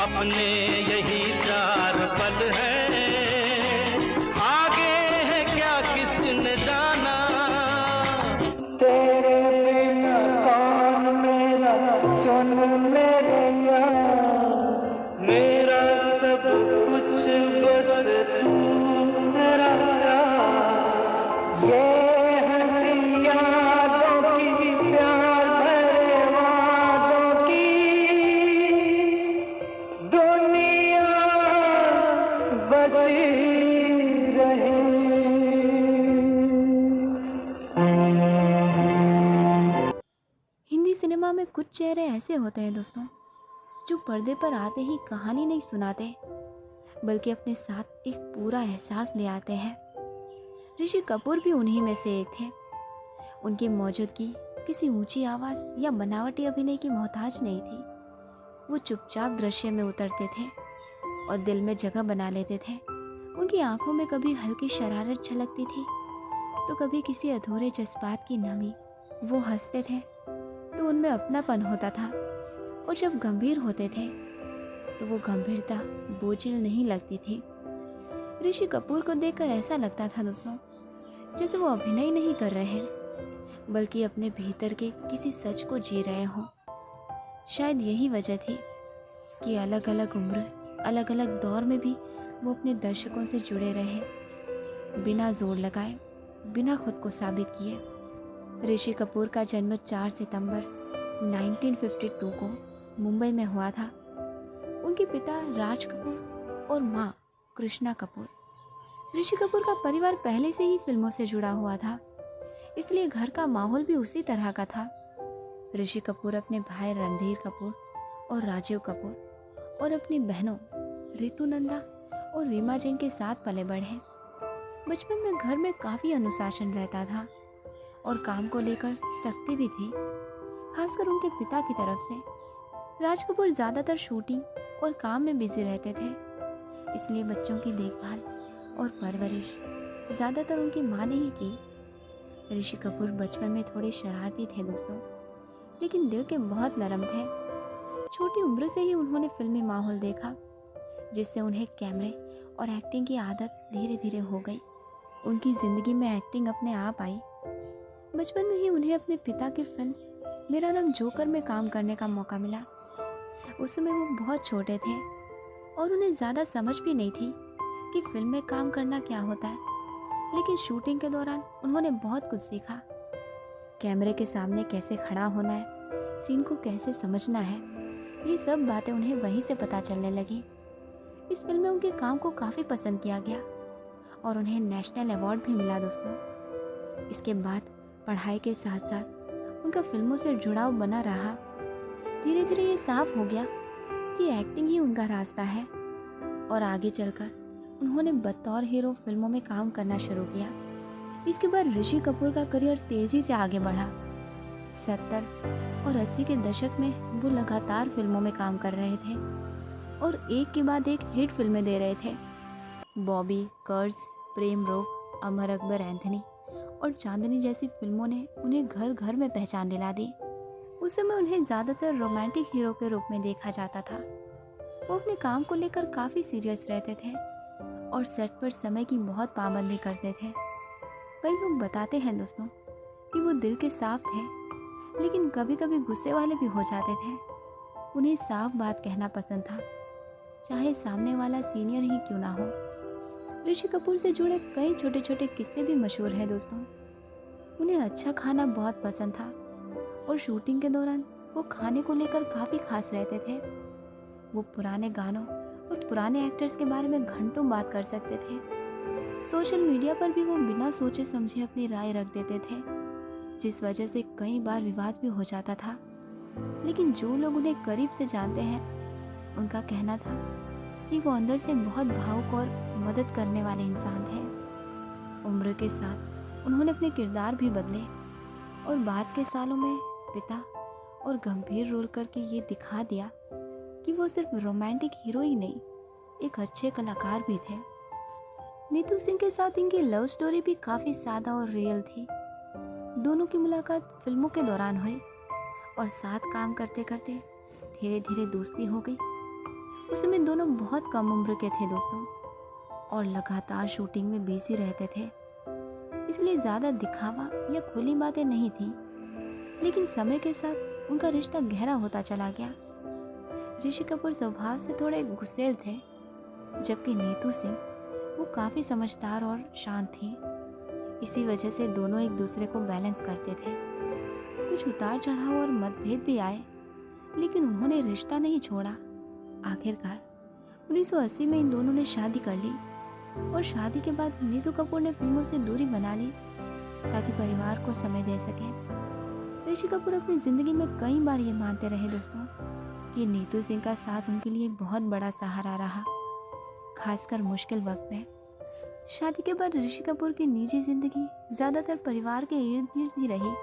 अपने यही चार पल हैं, आगे है क्या किसने जाना। तेरे बिना कौन मेरा सुन मेरे यार, मेरा सब कुछ बस तू मेरा यार। ये हंसी यादों की प्यार भरे वादों की दुनिया बसी रहे। हिंदी सिनेमा में कुछ चेहरे ऐसे होते हैं दोस्तों, जो पर्दे पर आते ही कहानी नहीं सुनाते, बल्कि अपने साथ एक पूरा एहसास ले आते हैं। ऋषि कपूर भी उन्हीं में से एक थे। उनकी मौजूदगी किसी ऊंची आवाज़ या बनावटी अभिनय की मोहताज नहीं थी। वो चुपचाप दृश्य में उतरते थे और दिल में जगह बना लेते थे। उनकी आंखों में कभी हल्की शरारत झलकती थी, तो कभी किसी अधूरे जज्बात की नमी। वो हंसते थे तो उनमें अपनापन होता था, और जब गंभीर होते थे तो वो गंभीरता बोझिल नहीं लगती थी। ऋषि कपूर को देखकर ऐसा लगता था दोस्तों, जैसे वो अभिनय नहीं कर रहे, बल्कि अपने भीतर के किसी सच को जी रहे हों। शायद यही वजह थी कि अलग अलग उम्र, अलग अलग दौर में भी वो अपने दर्शकों से जुड़े रहे, बिना जोर लगाए, बिना खुद को साबित किए। ऋषि कपूर का जन्म 4 सितंबर 1952 को मुंबई में हुआ था। उनके पिता राज कपूर और माँ कृष्णा कपूर। ऋषि कपूर का परिवार पहले से ही फिल्मों से जुड़ा हुआ था, इसलिए घर का माहौल भी उसी तरह का था। ऋषि कपूर अपने भाई रणधीर कपूर और राजीव कपूर और अपनी बहनों रितु नंदा और रीमा जैन के साथ पले बढ़े। बचपन में घर में काफ़ी अनुशासन रहता था और काम को लेकर सख्ती भी थी, खासकर उनके पिता की तरफ से। राज कपूर ज़्यादातर शूटिंग और काम में बिजी रहते थे, इसलिए बच्चों की देखभाल और परवरिश ज़्यादातर उनकी माँ ने ही की। ऋषि कपूर बचपन में थोड़े शरारती थे दोस्तों, लेकिन दिल के बहुत नरम थे। छोटी उम्र से ही उन्होंने फिल्मी माहौल देखा, जिससे उन्हें कैमरे और एक्टिंग की आदत धीरे धीरे हो गई। उनकी ज़िंदगी में एक्टिंग अपने आप आई। बचपन में ही उन्हें अपने पिता की फिल्म मेरा नाम जोकर में काम करने का मौका मिला। उस समय वो बहुत छोटे थे और उन्हें ज़्यादा समझ भी नहीं थी कि फिल्म में काम करना क्या होता है, लेकिन शूटिंग के दौरान उन्होंने बहुत कुछ सीखा। कैमरे के सामने कैसे खड़ा होना है, सीन को कैसे समझना है, ये सब बातें उन्हें वहीं से पता चलने लगी। इस फिल्म में उनके काम को काफ़ी पसंद किया गया और उन्हें नेशनल अवार्ड भी मिला दोस्तों। इसके बाद पढ़ाई के साथ साथ उनका फिल्मों से जुड़ाव बना रहा। धीरे धीरे ये साफ हो गया कि एक्टिंग ही उनका रास्ता है, और आगे चलकर उन्होंने बतौर हीरो फिल्मों में काम करना शुरू किया। इसके बाद ऋषि कपूर का करियर तेज़ी से आगे बढ़ा। 70 और 80 के दशक में वो लगातार फिल्मों में काम कर रहे थे और एक के बाद एक हिट फिल्में दे रहे थे। बॉबी, कर्ज, प्रेम रोग, अमर अकबर एंथनी और चांदनी जैसी फिल्मों ने उन्हें घर घर में पहचान दिला दी। उस समय उन्हें ज़्यादातर रोमांटिक हीरो के रूप में देखा जाता था। वो अपने काम को लेकर काफ़ी सीरियस रहते थे और सेट पर समय की बहुत पाबंदी करते थे। कई लोग बताते हैं दोस्तों कि वो दिल के साफ थे, लेकिन कभी कभी गुस्से वाले भी हो जाते थे। उन्हें साफ बात कहना पसंद था, चाहे सामने वाला सीनियर ही क्यों ना हो। ऋषि कपूर से जुड़े कई छोटे छोटे किस्से भी मशहूर हैं दोस्तों। उन्हें अच्छा खाना बहुत पसंद था और शूटिंग के दौरान वो खाने को लेकर काफ़ी खास रहते थे। वो पुराने गानों और पुराने एक्टर्स के बारे में घंटों बात कर सकते थे। सोशल मीडिया पर भी वो बिना सोचे समझे अपनी राय रख देते थे, जिस वजह से कई बार विवाद भी हो जाता था। लेकिन जो लोग उन्हें करीब से जानते हैं, उनका कहना था कि वो अंदर से बहुत भावुक और मदद करने वाले इंसान थे। उम्र के साथ उन्होंने अपने किरदार भी बदले और बाद के सालों में पिता और गंभीर रोल करके ये दिखा दिया कि वो सिर्फ रोमांटिक हीरो ही नहीं, एक अच्छे कलाकार भी थे। नीतू सिंह के साथ इनकी लव स्टोरी भी काफ़ी सादा और रियल थी। दोनों की मुलाकात फिल्मों के दौरान हुई और साथ काम करते करते धीरे धीरे दोस्ती हो गई। उस समय दोनों बहुत कम उम्र के थे दोस्तों, और लगातार शूटिंग में बिजी रहते थे, इसलिए ज़्यादा दिखावा या खुली बातें नहीं थी। लेकिन समय के साथ उनका रिश्ता गहरा होता चला गया। ऋषि कपूर स्वभाव से थोड़े गुस्सैल थे, जबकि नीतू सिंह वो काफ़ी समझदार और शांत थी। इसी वजह से दोनों एक दूसरे को बैलेंस करते थे। कुछ उतार चढ़ाव और मतभेद भी आए, लेकिन उन्होंने रिश्ता नहीं छोड़ा। आखिरकार 1980 में इन दोनों ने शादी कर ली, और शादी के बाद नीतू कपूर ने फिल्मों से दूरी बना ली ताकि परिवार को समय दे सके। ऋषि कपूर अपनी ज़िंदगी में कई बार ये मानते रहे दोस्तों कि नीतू सिंह का साथ उनके लिए बहुत बड़ा सहारा रहा, खासकर मुश्किल वक्त में। शादी के बाद ऋषि कपूर की निजी जिंदगी ज़्यादातर परिवार के इर्द गिर्द ही रही।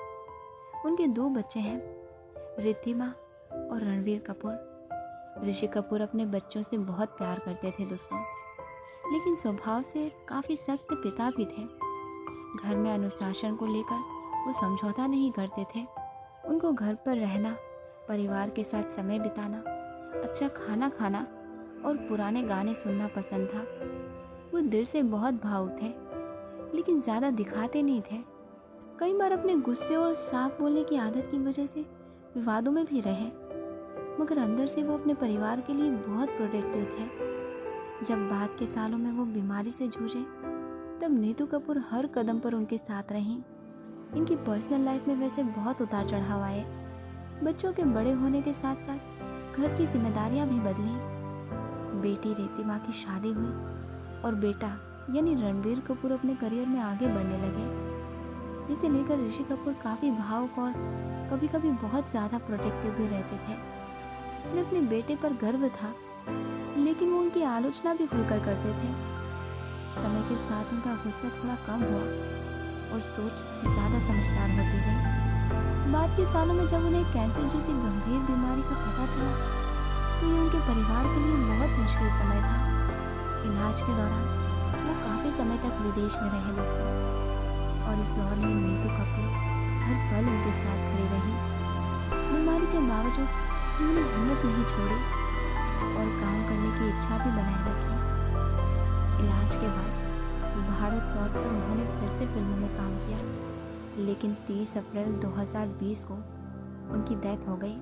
उनके 2 बच्चे हैं, रिद्धिमा और रणवीर कपूर। ऋषि कपूर अपने बच्चों से बहुत प्यार करते थे दोस्तों, लेकिन स्वभाव से काफ़ी सख्त पिता भी थे। घर में अनुशासन को लेकर वो समझौता नहीं करते थे। उनको घर पर रहना, परिवार के साथ समय बिताना, अच्छा खाना खाना और पुराने गाने सुनना पसंद था। वो दिल से बहुत भावुक थे, लेकिन ज़्यादा दिखाते नहीं थे। कई बार अपने गुस्से और साफ बोलने की आदत की वजह से विवादों में भी रहे, मगर अंदर से वो अपने परिवार के लिए बहुत प्रोटेक्टिव थे। जब बाद के सालों में वो बीमारी से जूझे, तब नीतू कपूर हर कदम पर उनके साथ रहीं। इनकी पर्सनल लाइफ में वैसे बहुत उतार चढ़ाव आए। बच्चों के बड़े होने के साथ साथ घर की जिम्मेदारियां भी बदली। बेटी रिद्धिमा की शादी हुई और बेटा यानी रणवीर कपूर अपने करियर में आगे बढ़ने लगे, जिसे लेकर ऋषि कपूर काफ़ी भावुक और कभी कभी बहुत ज़्यादा प्रोटेक्टिव भी रहते थे। उन्हें अपने बेटे पर गर्व था, लेकिन वो उनकी आलोचना भी खुलकर करते थे। समय के साथ उनका गुस्सा थोड़ा कम हुआ और सोच ज़्यादा समझदार होती गई। बाद के सालों में जब उन्हें कैंसर जैसी गंभीर बीमारी का पता चला, तो ये उनके परिवार के लिए बहुत मुश्किल समय था। इलाज के दौरान वो काफ़ी समय तक विदेश में रहे दोस्तों, और इस दौर में नीतू कपूर हर पल उनके साथ खड़ी रही। बीमारी के बावजूद उन्होंने हिम्मत नहीं छोड़ी और काम करने की इच्छा भी बनाए रखी। इलाज के बाद भारत लौटकर उन्होंने फिर से फिल्मों में काम किया, लेकिन 30 अप्रैल 2020 को उनकी डेथ हो गई।